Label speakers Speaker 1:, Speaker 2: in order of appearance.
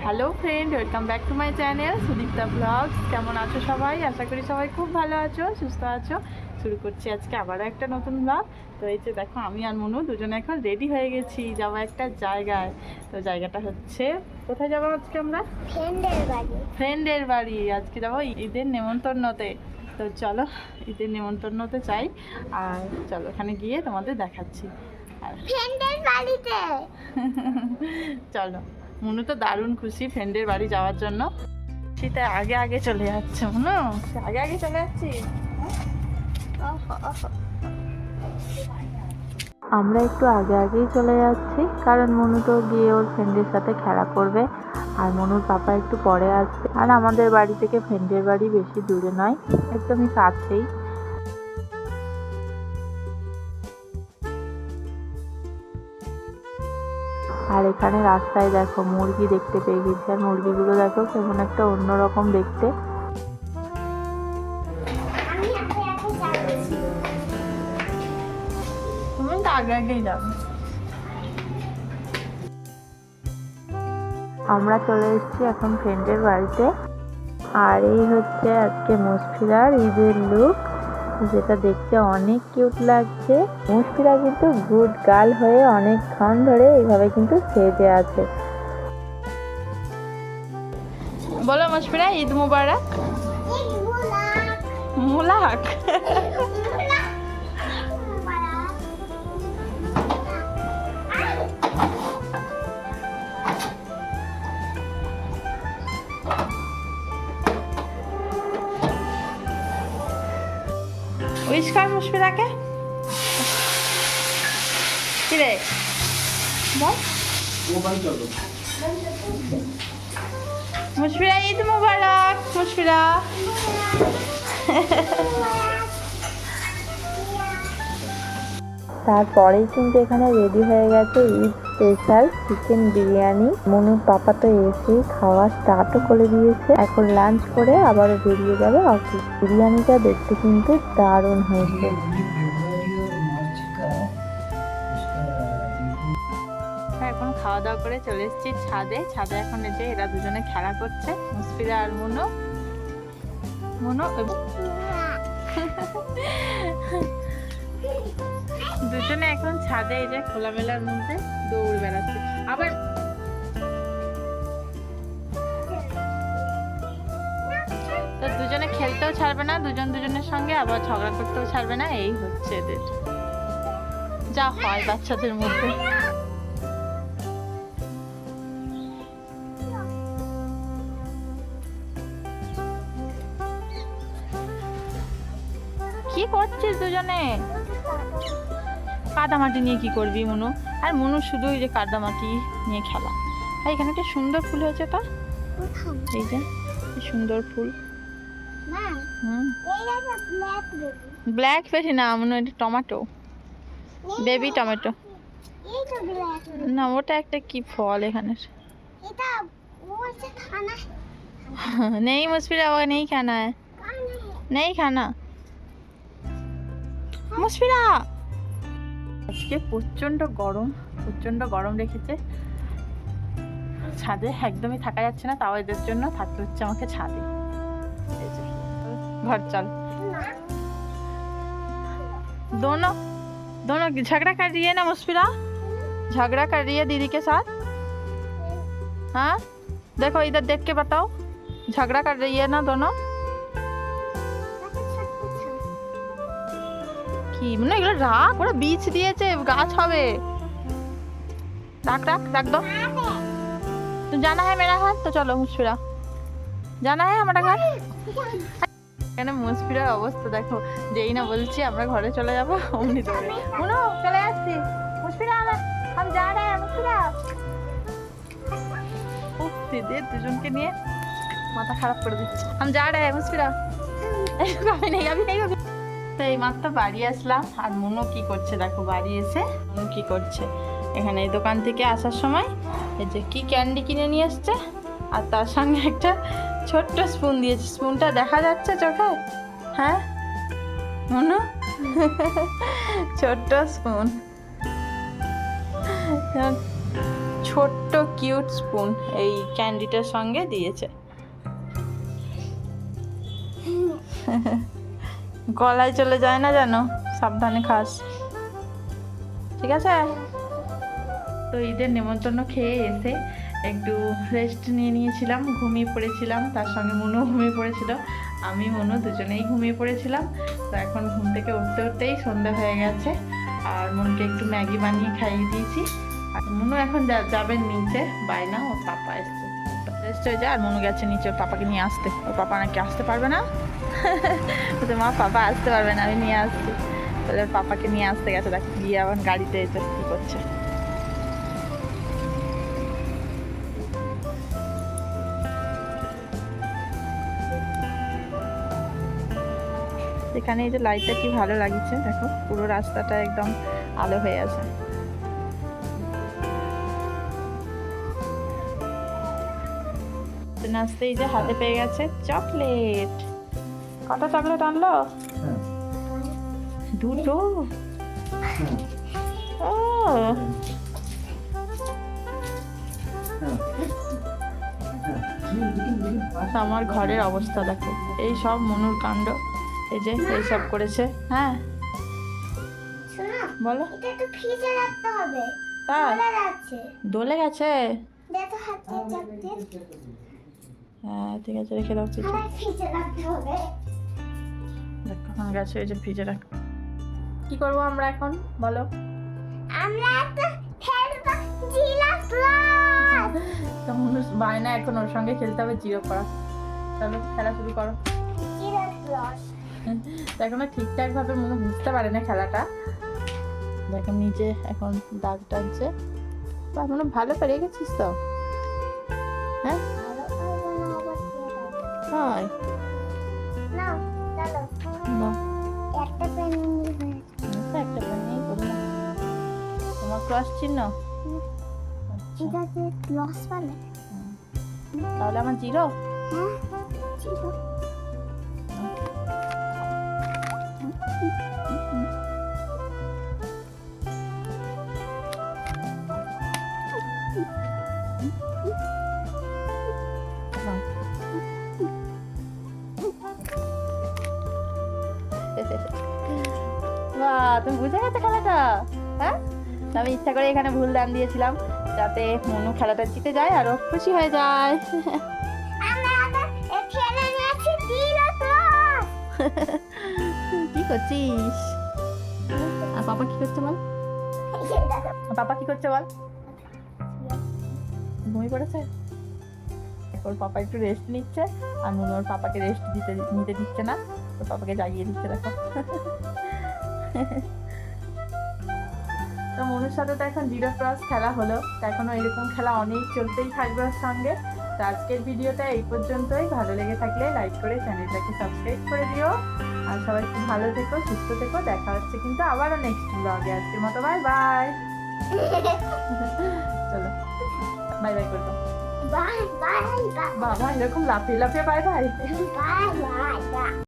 Speaker 1: Hello friend, welcome back to my channel Sudipta vlogs. কেমন আছো সবাই? আশা করি সবাই খুব ভালো আছো, সুস্থ আছো। শুরু করছি আজকে আবারও একটা নতুন ব্লগ। তো এই যে দেখো, আমি আর মনু দুজনে এখন রেডি হয়ে গেছি যাবো একটা জায়গায়। তো জায়গাটা হচ্ছে, কোথায় যাবো আজকে আমরা? ফ্রেন্ডের বাড়ি। আজকে যাবো ঈদের নেমন্তন্নতে। তো চলো, ঈদের নেমন্তন্নতে চাই। আর চলো ওখানে গিয়ে তোমাদের দেখাচ্ছি। আর
Speaker 2: ফ্রেন্ডের বাড়িতে
Speaker 1: চলো, মনু তো দারুণ খুশি ফ্রেন্ডের বাড়ি যাওয়ার জন্য। সেটা আগে আগে চলে যাচ্ছে মনু, আগে আগে চলে যাচ্ছি। আমরা একটু আগে আগেই চলে যাচ্ছি, কারণ মনু তো গিয়ে ওর ফ্রেন্ডের সাথে খেলা করবে, আর মনুর পাপা একটু পরে আসবে। আর আমাদের বাড়ি থেকে ফ্রেন্ডের বাড়ি বেশি দূরে নয়, একদমই কাছেই। আর এখানে রাস্তায় দেখো মুরগি দেখতে পেয়ে গেছি, আর মুরগিগুলো দেখো কেমন একটা অন্যরকম দেখতে। তুমি তো আগে আগেই যাবে। আমরা চলে এসেছি এখন ফ্রেন্ডের বাড়িতে। আর এই হচ্ছে আজকে মুশফিরার ঈদের লুক, যেটা দেখতে অনেক কিউট লাগছে। মুশফিরা কিন্তু গুড গার্ল হয়ে অনেকক্ষণ ধরে এইভাবে কিন্তু সেজে আছে। বলো মুশফিরা, ঈদ মুবারক। মুলাক উইশ কর মুশফিরাকে। কি রে বল, মুশফিরা ঈদ মুবারক। মুশফিরা তারপরেই কিন্তু এখানে রেডি হয়ে গেছে ঈদ স্পেশাল চিকেন বিরিয়ানি। মনুর পাপা তো এসেই খাওয়া স্টার্টও করে দিয়েছে, এখন লাঞ্চ করে আবারও বেরিয়ে যাবে অফিস। বিরিয়ানিটা দেখতে কিন্তু দারুণ হয়েছে। এখন খাওয়া দাওয়া করে চলে এসেছি ছাদে। ছাদে এখন এই যে এরা দুজনে খেলা করছে, মুশফিরা আর মনু। দুজনে এখন ছাদে এই যে খোলামেলার মধ্যে দৌড় বেড়াচ্ছে। আবার তো দুজনে খেলতেও ছাড়বে না দুজন দুজনের সঙ্গে, আবার ঝগড়া করতেও ছাড়বে না। এই হচ্ছে এদের যা হয় বাচ্চাদের মধ্যে। কি করছিস দুজনে? কাদামাটি নিয়ে কি করবি মনু? আর মনু শুধু এই যে কাদামাটি নিয়ে খেলা। আর এখানে একটা সুন্দর ফুল হয়েছে, এটা এই যে সুন্দর ফুল। ব্ল্যাক বেশি না মনে, এটা টমেটো, বেবি টমেটো। না ওটা একটা কি ফল এখানে নেই মুশফিরা, वो नहीं खाना है, नहीं खाना মুশফিরা। আজকে প্রচন্ড গরম রেখেছে ছাদে, একদমই থাকা যাচ্ছে না। তাও এদের জন্য থাকতে হচ্ছে আমাকে ছাদে। घर चल। दोनों झगड़ा कर रही है ना मुशफिरा, झगड़ा कर रही है दीदी के साथ। हाँ देखो इधर देख के बताओ, झगड़ा कर रही है ना दोनों। কি মানে এগুলো রাখ, ওরা বীজ দিয়েছে, গাছ হবে। रख दो। तो जाना है मेरा घर, तो चलो मुशफिरा, जाना है हमारा घर। এখানে মুশফিরার অবস্থা দেখো, যেই না বলছি আমরা ঘরে চলে যাবো অমনি দৌড়ে মনু চলে আসছি। মুশফিরা हम जा रहे हैं মুশফিরা। উফ দিদি দুজনকে নিয়ে মাথা খারাপ করে দিচ্ছে। हम जा रहे हैं মুশফিরা। আমি নেই। তো এই মাত্র বাড়ি আসলাম, আর মনু কি করছে দেখো, বাড়ি এসে মনু কি করছে এখানে এই দোকান থেকে আসার সময় এই যে কি ক্যান্ডি কিনে নিয়ে এসছে, আর তার সঙ্গে একটা ছোট্ট স্পুন দিয়েছে। স্পুনটা দেখা যাচ্ছে চোখে? হ্যাঁ মনু, ছোট্ট স্পুন। ছোট্ট কিউট স্পুন এই ক্যান্ডিটার সঙ্গে দিয়েছে। গলায় চলে যায় না যেন, সাবধানে খাস, ঠিক আছে? তো ঈদের নেমন্তন্ন খেয়ে এসে একটু রেস্ট নিয়ে নিয়েছিলাম, ঘুমিয়ে পড়েছিলাম, তার সঙ্গে মনু ঘুমিয়ে পড়েছিল, আমি মনু দুজনেই ঘুমিয়ে পড়েছিলাম। তো এখন ঘুম থেকে উঠতে উঠতেই সন্ধ্যা হয়ে গেছে, আর মনুকে একটু ম্যাগি বানিয়ে খাইয়ে দিয়েছি। আর মনু এখন যাবেন নিচে, বায়না, ওর পাপা এসছে, রেস্ট হয়ে যায়। আর মনু গেছে নিচে ওর পাপাকে নিয়ে আসতে, ওর পাপা নাকি আসতে পারবে না। তো মা পাপা আসতে পারবে না, আমি নিয়ে আসছি। তাহলে ওর পাপাকে নিয়ে আসতে গেছে, দেখ গিয়ে আবার গাড়িতে এসে কী করছে। এখানে এই যে লাইটটা কি ভালো লাগছে, দেখো পুরো রাস্তাটা একদম আলো হয়ে আছে। নাচতে এই যে হাতে পেয়ে গেছে চকলেট। কটা চকলেট আনলো? দুটো। ও আমার ঘরের অবস্থা দেখো, এই সব মনুর কাণ্ড, এই যে এই সব করেছে। হ্যাঁ বলো।
Speaker 2: এটা তো ফ্রিজে রাখতে হবে।
Speaker 1: তাই
Speaker 2: দোলে যাচ্ছে।
Speaker 1: দোলে গেছে?
Speaker 2: দেখো হাতে চাপতে।
Speaker 1: হ্যাঁ ঠিক আছে, রেখে দাও ফ্রিজে।
Speaker 2: আমার ফ্রিজে রাখতে হবে।
Speaker 1: দেখ কখন গেছে, এই যে ফ্রিজে রাখ। কি করবো আমরা এখন বলো?
Speaker 2: আমরা একটা খেলবো জিলা প্লাস।
Speaker 1: তো মনু বায়না, এখন ওর সঙ্গে খেলতে হবে জিরো করা। চলো খেলা শুরু করো।
Speaker 2: জিলা প্লাস।
Speaker 1: এখন ঠিকঠাক ভাবে মনে বুঝতে পারে না খেলাটা। দেখো নিচে এখন দাগ টানছে, বা মনে ভালো পেরে গেছিস তো। হ্যাঁ হয়
Speaker 2: না চলো
Speaker 1: না,
Speaker 2: একটা পেন নিয়ে
Speaker 1: একটা পেন নেই করলাম। তোমার ক্রস চিহ্ন,
Speaker 2: এটা কি প্লাস বলে?
Speaker 1: তাহলে আমার জিরো।
Speaker 2: হ্যাঁ জিরো।
Speaker 1: বাহ, তুমি বুঝে গেছো খেলাটা? হ্যাঁ, আমি ইচ্ছা করে এখানে ভুল দান দিয়েছিলাম যাতে মনু খেলাটা জিতে যায় আর ও খুশি হয়ে যায়।
Speaker 2: আমরা খেলে নিয়েছি জিলা প্লাস।
Speaker 1: কি করছিস? আর পাপা কি করছে বল? আর পাপা কি করছে বল? ঘুমিয়ে পড়েছে। ওর পাপা একটু রেস্ট নিচ্ছে, আর মনু ওর পাপাকে রেস্ট নিতে দিচ্ছে না, ওর পাপাকে জাগিয়ে দিচ্ছে। দেখো তো মনুর সাথে তো এখন জিরো ক্রস খেলা হলো, তো এখনো এরকম খেলা অনেক চলতেই থাকবে ওর সঙ্গে। তো আজকের ভিডিওটা এই পর্যন্তই। ভালো লেগে থাকলে লাইক করে চ্যানেলটাকে সাবস্ক্রাইব করে দিও, আর সবাই খুব ভালো থেকো, সুস্থ থেকো। দেখা হচ্ছে কিন্তু আবারও নেক্সট ব্লগে। আজকের মতো বাই বাই। চলো বাই বাই করবো।
Speaker 2: বাই বাই বাই
Speaker 1: বাবা এরকম লাফিয়ে লাফিয়ে bye bye.
Speaker 2: Bye bye bye.